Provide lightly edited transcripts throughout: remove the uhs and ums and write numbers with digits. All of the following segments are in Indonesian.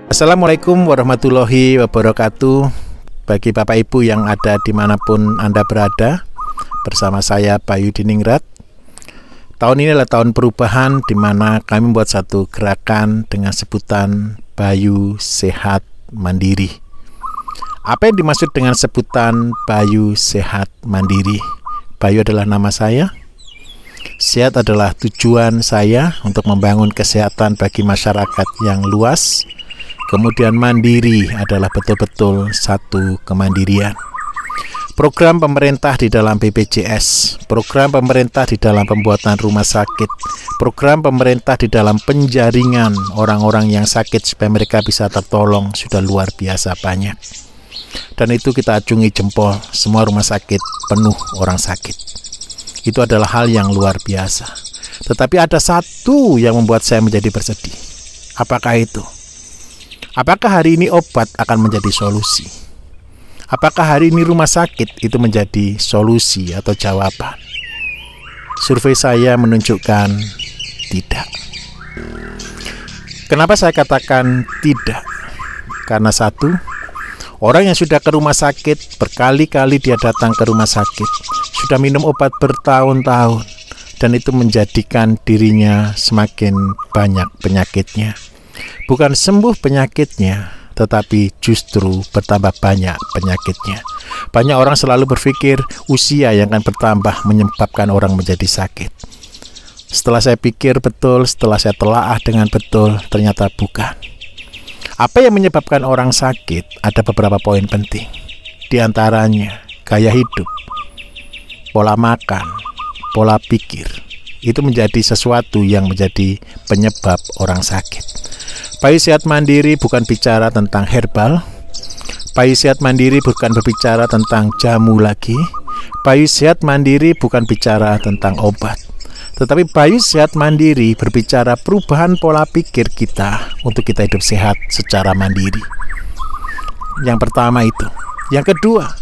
Assalamualaikum warahmatullahi wabarakatuh. Bagi Bapak Ibu yang ada dimanapun Anda berada, bersama saya Bayu Diningrat. Tahun ini adalah tahun perubahan, di mana kami membuat satu gerakan dengan sebutan Bayu Sehat Mandiri. Apa yang dimaksud dengan sebutan Bayu Sehat Mandiri? Bayu adalah nama saya, sehat adalah tujuan saya untuk membangun kesehatan bagi masyarakat yang luas. Kemudian mandiri adalah betul-betul satu kemandirian. Program pemerintah di dalam BPJS, program pemerintah di dalam pembuatan rumah sakit, program pemerintah di dalam penjaringan orang-orang yang sakit supaya mereka bisa tertolong sudah luar biasa banyak. Dan itu kita acungi jempol, semua rumah sakit penuh orang sakit. Itu adalah hal yang luar biasa. Tetapi ada satu yang membuat saya menjadi bersedih. Apakah itu? Apakah hari ini obat akan menjadi solusi? Apakah hari ini rumah sakit itu menjadi solusi atau jawaban? Survei saya menunjukkan tidak. Kenapa saya katakan tidak? Karena satu, orang yang sudah ke rumah sakit, berkali-kali dia datang ke rumah sakit, sudah minum obat bertahun-tahun, dan itu menjadikan dirinya semakin banyak penyakitnya. Bukan sembuh penyakitnya, tetapi justru bertambah banyak penyakitnya. Banyak orang selalu berpikir usia yang akan bertambah menyebabkan orang menjadi sakit. Setelah saya pikir betul, setelah saya telaah dengan betul, ternyata bukan. Apa yang menyebabkan orang sakit? Ada beberapa poin penting. Di antaranya gaya hidup, pola makan, pola pikir. Itu menjadi sesuatu yang menjadi penyebab orang sakit. Bayu Sehat Mandiri bukan bicara tentang herbal. Bayu Sehat Mandiri bukan berbicara tentang jamu lagi. Bayu Sehat Mandiri bukan bicara tentang obat. Tetapi Bayu Sehat Mandiri berbicara perubahan pola pikir kita untuk kita hidup sehat secara mandiri. Yang pertama itu. Yang kedua,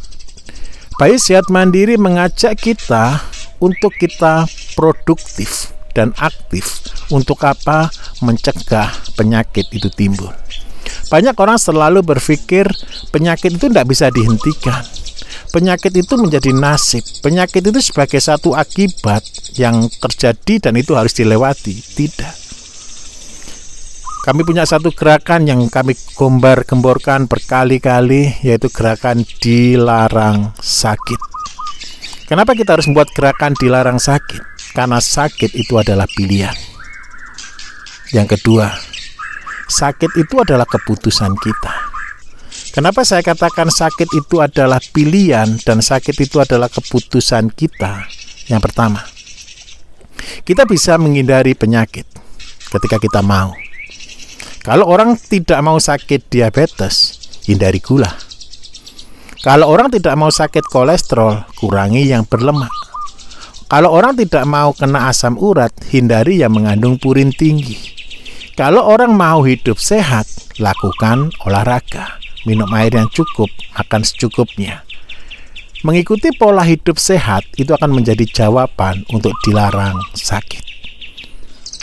Bayu Sehat Mandiri mengajak kita untuk kita produktif dan aktif. Untuk apa? Mencegah penyakit itu timbul. Banyak orang selalu berpikir penyakit itu tidak bisa dihentikan. Penyakit itu menjadi nasib. Penyakit itu sebagai satu akibat yang terjadi dan itu harus dilewati. Tidak. Kami punya satu gerakan yang kami gemborkan berkali-kali, yaitu gerakan dilarang sakit. Kenapa kita harus membuat gerakan dilarang sakit? Karena sakit itu adalah pilihan. Yang kedua, sakit itu adalah keputusan kita. Kenapa saya katakan sakit itu adalah pilihan dan sakit itu adalah keputusan kita? Yang pertama, kita bisa menghindari penyakit ketika kita mau. Kalau orang tidak mau sakit diabetes, hindari gula. Kalau orang tidak mau sakit kolesterol, kurangi yang berlemak. Kalau orang tidak mau kena asam urat, hindari yang mengandung purin tinggi. Kalau orang mau hidup sehat, lakukan olahraga, minum air yang cukup, makan secukupnya. Mengikuti pola hidup sehat itu akan menjadi jawaban untuk dilarang sakit.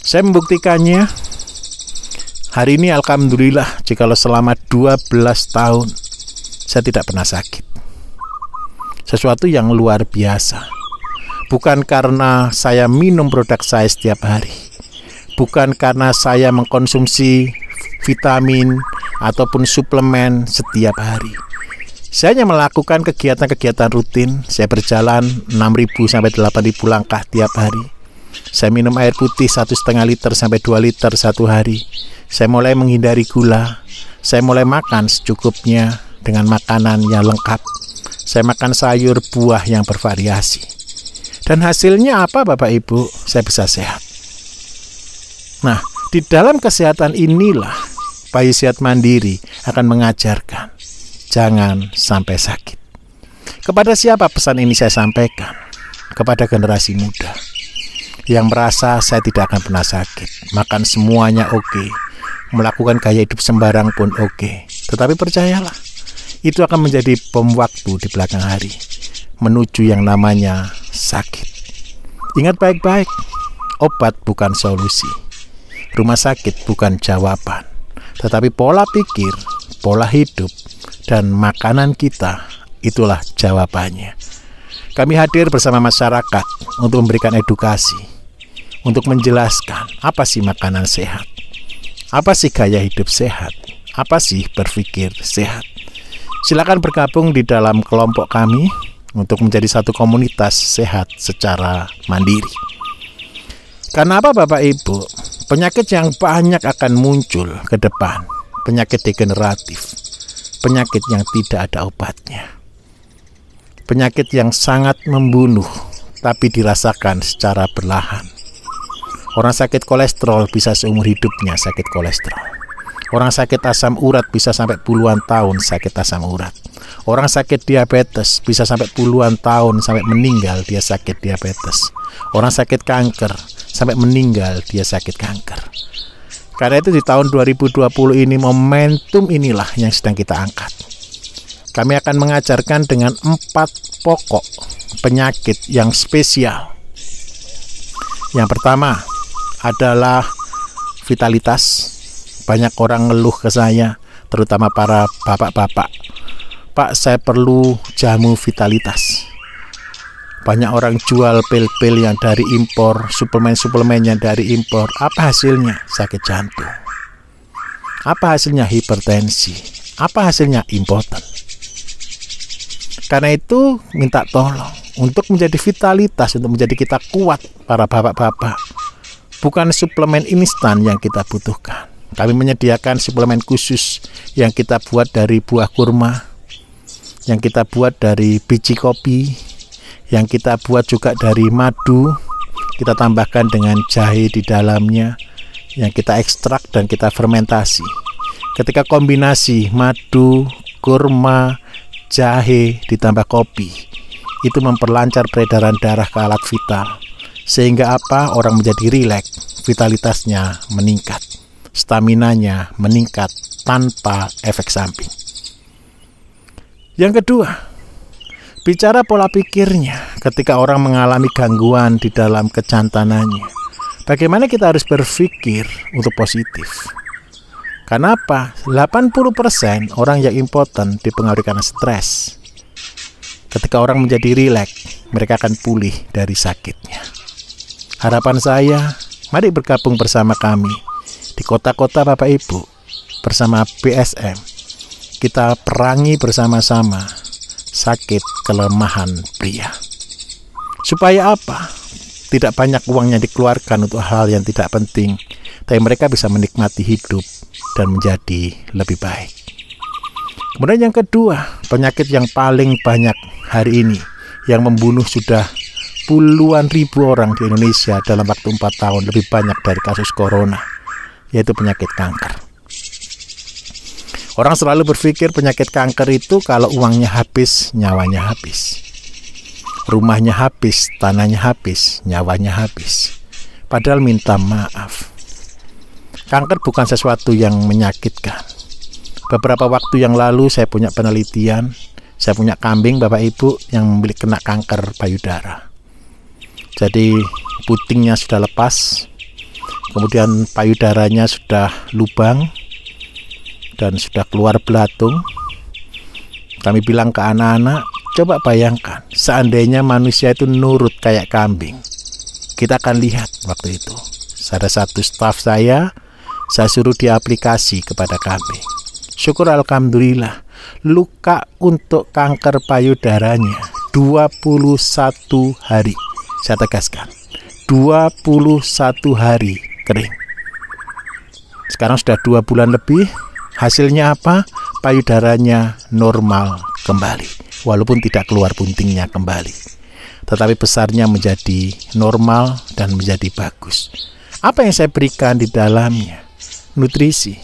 Saya membuktikannya. Hari ini alhamdulillah, jikalau selama 12 tahun saya tidak pernah sakit. Sesuatu yang luar biasa. Bukan karena saya minum produk saya setiap hari. Bukan karena saya mengkonsumsi vitamin ataupun suplemen setiap hari. Saya hanya melakukan kegiatan-kegiatan rutin. Saya berjalan 6.000 sampai 8.000 langkah tiap hari. Saya minum air putih 1,5 liter sampai 2 liter satu hari. Saya mulai menghindari gula. Saya mulai makan secukupnya dengan makanan yang lengkap. Saya makan sayur, buah yang bervariasi. Dan hasilnya apa Bapak Ibu? Saya bisa sehat. Nah, di dalam kesehatan inilah Bayu Sehat Mandiri akan mengajarkan jangan sampai sakit. Kepada siapa pesan ini saya sampaikan? Kepada generasi muda yang merasa saya tidak akan pernah sakit, makan semuanya oke, melakukan gaya hidup sembarang pun oke. Tetapi percayalah, itu akan menjadi bom waktu di belakang hari menuju yang namanya sakit. Ingat baik-baik, obat bukan solusi. Rumah sakit bukan jawaban. tetapi pola pikir, pola hidup, dan makanan kita, itulah jawabannya. Kami hadir bersama masyarakat untuk memberikan edukasi, untuk menjelaskan apa sih makanan sehat, apa sih gaya hidup sehat, apa sih berpikir sehat. Silakan bergabung di dalam kelompok kami untuk menjadi satu komunitas sehat secara mandiri. Karena apa Bapak Ibu? Penyakit yang banyak akan muncul ke depan, penyakit degeneratif, penyakit yang tidak ada obatnya, penyakit yang sangat membunuh tapi dirasakan secara perlahan. Orang sakit kolesterol bisa seumur hidupnya sakit kolesterol. Orang sakit asam urat bisa sampai puluhan tahun sakit asam urat. Orang sakit diabetes bisa sampai puluhan tahun sampai meninggal dia sakit diabetes. Orang sakit kanker sampai meninggal dia sakit kanker. Karena itu di tahun 2020 ini momentum inilah yang sedang kita angkat. Kami akan mengajarkan dengan 4 pokok penyakit yang spesial. Yang pertama adalah vitalitas. Banyak orang ngeluh ke saya, terutama para bapak-bapak. Pak, saya perlu jamu vitalitas. Banyak orang jual pil-pil yang dari impor, suplemen-suplemen yang dari impor. Apa hasilnya? Sakit jantung. Apa hasilnya? Hipertensi. Apa hasilnya? Impoten. Karena itu minta tolong untuk menjadi vitalitas, untuk menjadi kita kuat para bapak-bapak. Bukan suplemen instan yang kita butuhkan. Kami menyediakan suplemen khusus yang kita buat dari buah kurma, yang kita buat dari biji kopi, yang kita buat juga dari madu. Kita tambahkan dengan jahe di dalamnya, yang kita ekstrak dan kita fermentasi. Ketika kombinasi madu, kurma, jahe ditambah kopi, itu memperlancar peredaran darah ke alat vital. Sehingga apa? Orang menjadi rileks, vitalitasnya meningkat, staminanya meningkat tanpa efek samping. Yang kedua, bicara pola pikirnya ketika orang mengalami gangguan di dalam kejantanannya. Bagaimana kita harus berpikir untuk positif? Kenapa? 80% orang yang impoten dipengaruhi karena stres. Ketika orang menjadi rileks, mereka akan pulih dari sakitnya. Harapan saya, mari bergabung bersama kami di kota-kota Bapak Ibu, bersama BSM, kita perangi bersama-sama sakit kelemahan pria. Supaya apa? Tidak banyak uang yang dikeluarkan untuk hal yang tidak penting, tapi mereka bisa menikmati hidup dan menjadi lebih baik. Kemudian yang kedua, penyakit yang paling banyak hari ini, yang membunuh sudah puluhan ribu orang di Indonesia dalam waktu 4 tahun, lebih banyak dari kasus corona, yaitu penyakit kanker. Orang selalu berpikir penyakit kanker itu kalau uangnya habis, nyawanya habis. Rumahnya habis, tanahnya habis, nyawanya habis. Padahal minta maaf. Kanker bukan sesuatu yang menyakitkan. Beberapa waktu yang lalu saya punya penelitian, saya punya kambing Bapak Ibu yang kena kanker payudara. Jadi putingnya sudah lepas, kemudian payudaranya sudah lubang dan sudah keluar belatung. Kami bilang ke anak-anak, coba bayangkan seandainya manusia itu nurut kayak kambing. Kita akan lihat waktu itu. Ada satu staf saya suruh dia aplikasi kepada kambing. Syukur alhamdulillah, luka untuk kanker payudaranya 21 hari. Saya tegaskan, 21 hari kering. Sekarang sudah 2 bulan lebih. Hasilnya apa? Payudaranya normal kembali, walaupun tidak keluar buntingnya kembali, tetapi besarnya menjadi normal dan menjadi bagus. Apa yang saya berikan di dalamnya? Nutrisi.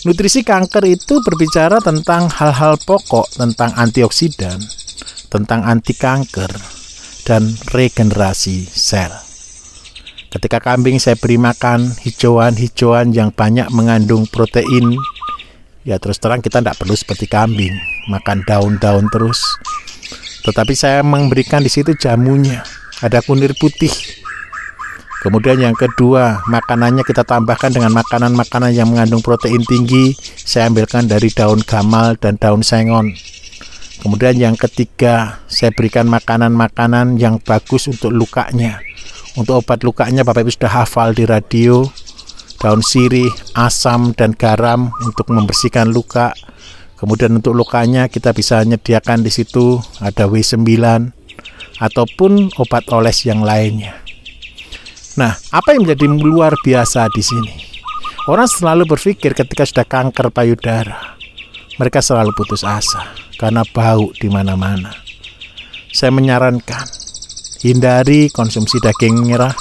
Nutrisi kanker itu berbicara tentang hal-hal pokok, tentang antioksidan, tentang anti kanker, dan regenerasi sel. Ketika kambing saya beri makan hijauan-hijauan yang banyak mengandung protein, ya terus terang kita tidak perlu seperti kambing makan daun-daun terus. Tetapi saya memberikan di situ jamunya, ada kunir putih, Kemudian yang kedua, makanannya kita tambahkan dengan makanan-makanan yang mengandung protein tinggi. Saya ambilkan dari daun gamal dan daun sengon. Kemudian yang ketiga, saya berikan makanan-makanan yang bagus untuk lukanya. Untuk obat lukanya Bapak Ibu sudah hafal di radio. Daun sirih, asam, dan garam untuk membersihkan luka. Kemudian untuk lukanya kita bisa menyediakan di situ ada W9 ataupun obat oles yang lainnya. Nah, apa yang menjadi luar biasa di sini? Orang selalu berpikir ketika sudah kanker payudara, mereka selalu putus asa karena bau di mana-mana. Saya menyarankan, hindari konsumsi daging merah.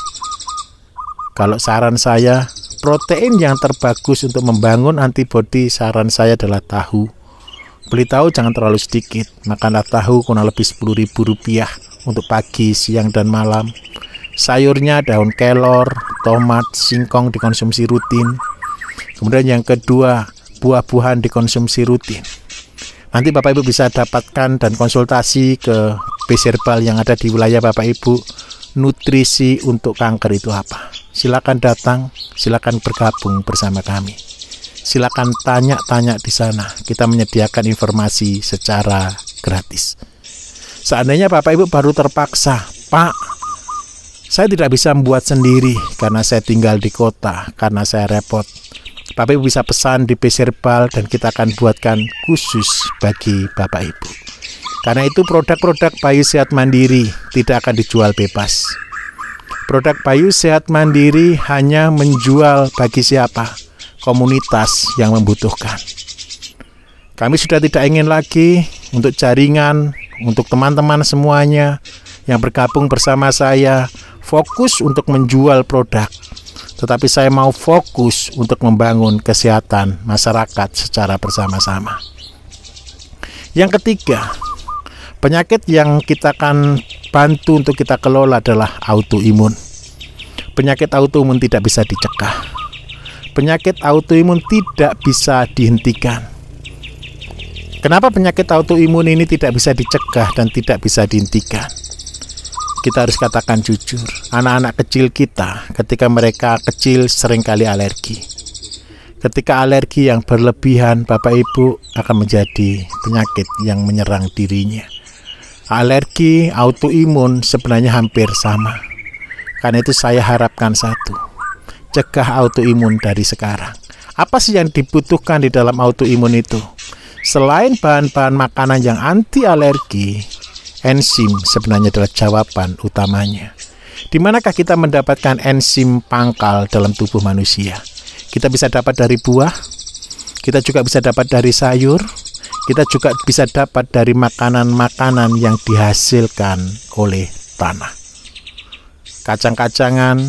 Kalau saran saya, protein yang terbagus untuk membangun antibodi, saran saya adalah tahu. Beli tahu jangan terlalu sedikit, makanlah tahu kurang lebih Rp10.000 untuk pagi, siang, dan malam. Sayurnya daun kelor, tomat, singkong dikonsumsi rutin. Kemudian yang kedua, buah-buahan dikonsumsi rutin. Nanti Bapak Ibu bisa dapatkan dan konsultasi ke Bserbal yang ada di wilayah Bapak Ibu, nutrisi untuk kanker itu apa. Silakan datang, silakan bergabung bersama kami. Silakan tanya-tanya di sana. Kita menyediakan informasi secara gratis. Seandainya Bapak Ibu baru terpaksa, Pak, saya tidak bisa membuat sendiri karena saya tinggal di kota, karena saya repot. Bapak Ibu bisa pesan di Bserbal dan kita akan buatkan khusus bagi Bapak Ibu. Karena itu produk-produk Bayu Sehat Mandiri tidak akan dijual bebas. Produk Bayu Sehat Mandiri hanya menjual bagi siapa? Komunitas yang membutuhkan. Kami sudah tidak ingin lagi untuk jaringan, untuk teman-teman semuanya yang bergabung bersama saya fokus untuk menjual produk, tetapi saya mau fokus untuk membangun kesehatan masyarakat secara bersama-sama. Yang ketiga, penyakit yang kita akan bantu untuk kita kelola adalah autoimun. Penyakit autoimun tidak bisa dicegah. Penyakit autoimun tidak bisa dihentikan. Kenapa penyakit autoimun ini tidak bisa dicegah dan tidak bisa dihentikan? Kita harus katakan jujur, anak-anak kecil kita ketika mereka kecil seringkali alergi. Ketika alergi yang berlebihan, Bapak Ibu akan menjadi penyakit yang menyerang dirinya. Alergi, autoimun sebenarnya hampir sama. Karena itu saya harapkan satu, cegah autoimun dari sekarang. Apa sih yang dibutuhkan di dalam autoimun itu? Selain bahan-bahan makanan yang anti alergi, enzim sebenarnya adalah jawaban utamanya. Di manakah kita mendapatkan enzim pangkal dalam tubuh manusia? Kita bisa dapat dari buah, kita juga bisa dapat dari sayur, kita juga bisa dapat dari makanan-makanan yang dihasilkan oleh tanah. Kacang-kacangan,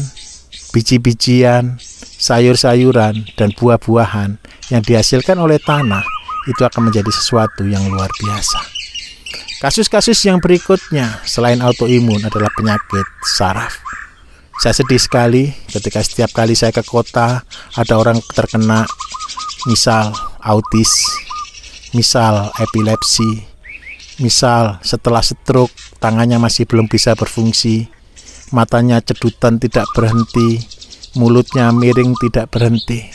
biji-bijian, sayur-sayuran, dan buah-buahan yang dihasilkan oleh tanah itu akan menjadi sesuatu yang luar biasa. Kasus-kasus yang berikutnya selain autoimun adalah penyakit saraf. Saya sedih sekali ketika setiap kali saya ke kota ada orang terkena misal autis, misal epilepsi, misal setelah stroke tangannya masih belum bisa berfungsi, matanya cedutan tidak berhenti, mulutnya miring tidak berhenti.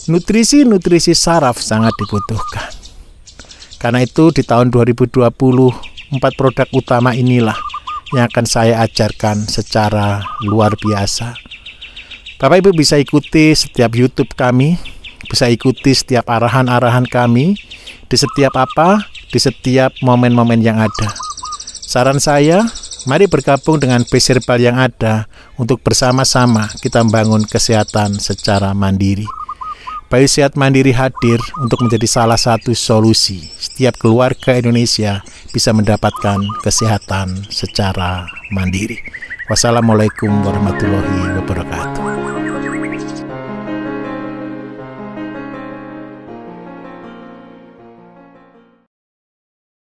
Nutrisi saraf sangat dibutuhkan. Karena itu di tahun 2020, 4 produk utama inilah yang akan saya ajarkan secara luar biasa. Bapak Ibu bisa ikuti setiap YouTube kami, bisa ikuti setiap arahan-arahan kami, di setiap di setiap momen-momen yang ada. Saran saya, mari bergabung dengan Bserbal yang ada untuk bersama-sama kita membangun kesehatan secara mandiri. Bayu Sehat Mandiri hadir untuk menjadi salah satu solusi. Setiap keluarga Indonesia bisa mendapatkan kesehatan secara mandiri. Wassalamualaikum warahmatullahi wabarakatuh.